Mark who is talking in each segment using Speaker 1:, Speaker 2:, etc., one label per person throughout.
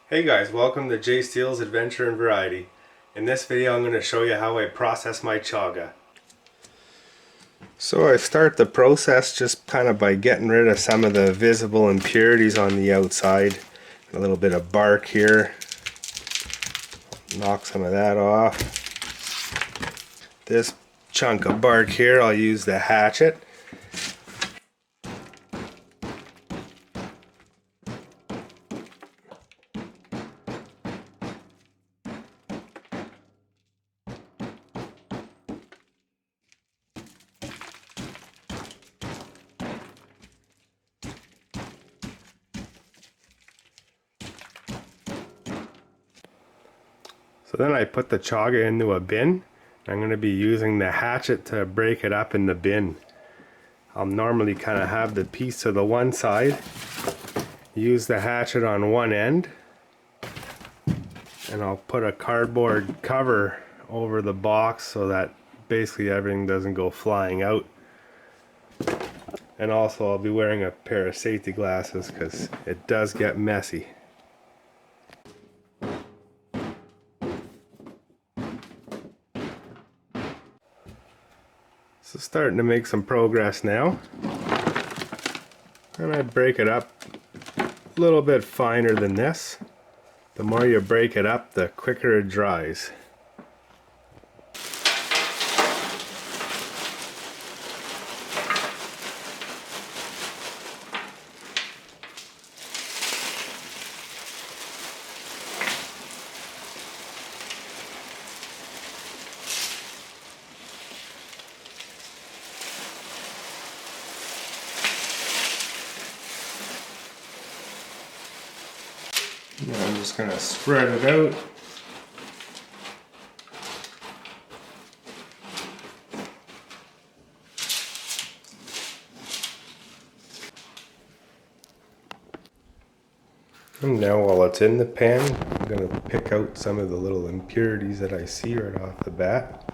Speaker 1: Hey guys, welcome to Jay Steele's Adventure and Variety. In this video I'm going to show you how I process my chaga. So I start the process just kind of by getting rid of some of the visible impurities on the outside. A little bit of bark here. Knock some of that off. This chunk of bark here I'll use the hatchet. So then I put the chaga into a bin. I'm going to be using the hatchet to break it up in the bin. I'll normally kind of have the piece to the one side, use the hatchet on one end, and I'll put a cardboard cover over the box so that basically everything doesn't go flying out. And also I'll be wearing a pair of safety glasses because it does get messy. So starting to make some progress now. And I break it up a little bit finer than this. The more you break it up, the quicker it dries. Now I'm just going to spread it out. And now while it's in the pan, I'm going to pick out some of the little impurities that I see right off the bat.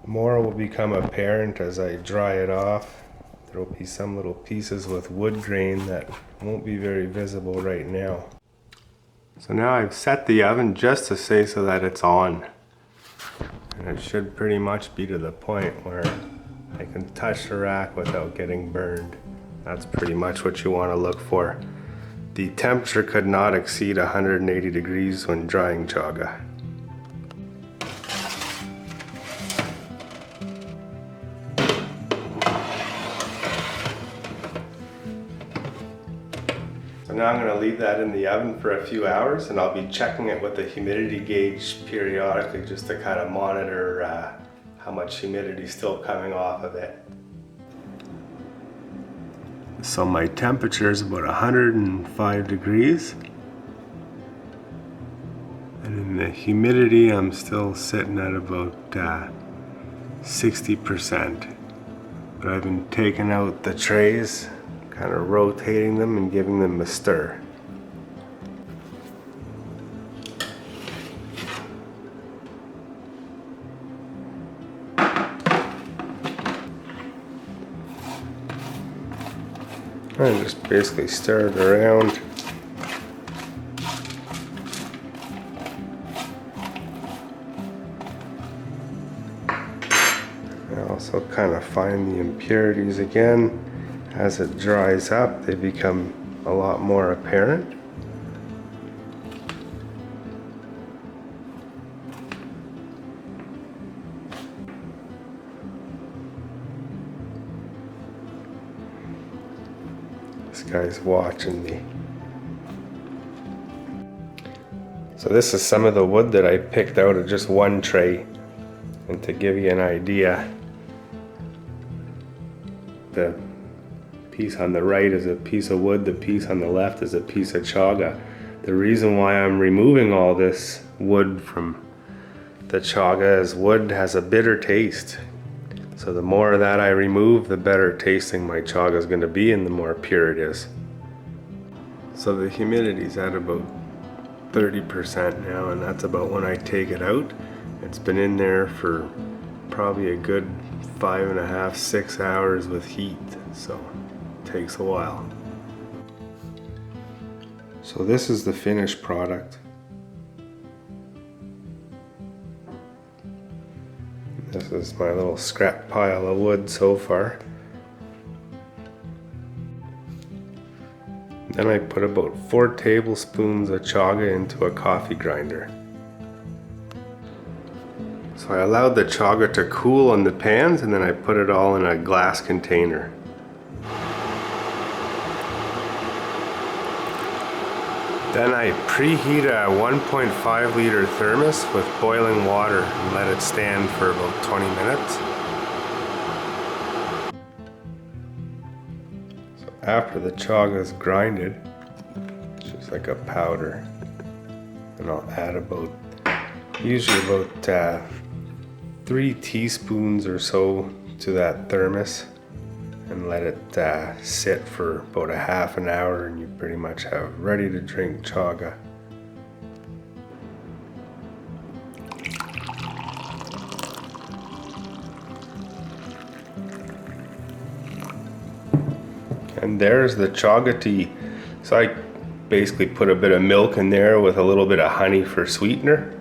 Speaker 1: More will become apparent as I dry it off. There will be some little pieces with wood grain that won't be very visible right now. So now I've set the oven just to say so that it's on. And it should pretty much be to the point where I can touch the rack without getting burned. That's pretty much what you want to look for. The temperature could not exceed 180 degrees when drying chaga. So now I'm going to leave that in the oven for a few hours, and I'll be checking it with the humidity gauge periodically just to kind of monitor how much humidity is still coming off of it. So my temperature is about 105 degrees. And in the humidity I'm still sitting at about 60%. But I've been taking out the trays, kind of rotating them and giving them a stir. And just basically stir it around. I also kind of find the impurities again. As it dries up, they become a lot more apparent. This guy's watching me. So this is some of the wood that I picked out of just one tray. And to give you an idea, the piece on the right is a piece of wood, the piece on the left is a piece of chaga. The reason why I'm removing all this wood from the chaga is wood has a bitter taste. So the more of that I remove, the better tasting my chaga is going to be and the more pure it is. So the humidity's at about 30% now, and that's about when I take it out. It's been in there for probably a good 5.5, 6 hours with heat, so it takes a while. So this is the finished product. This is my little scrap pile of wood so far. Then I put about 4 tablespoons of chaga into a coffee grinder. So I allowed the chaga to cool in the pans, and then I put it all in a glass container. Then I preheat a 1.5 liter thermos with boiling water and let it stand for about 20 minutes. So after the chaga is grinded, it's just like a powder. And I'll add usually about 3 teaspoons or so to that thermos and let it sit for about a half an hour, and you pretty much have ready to drink chaga. And there's the chaga tea. So I basically put a bit of milk in there with a little bit of honey for sweetener.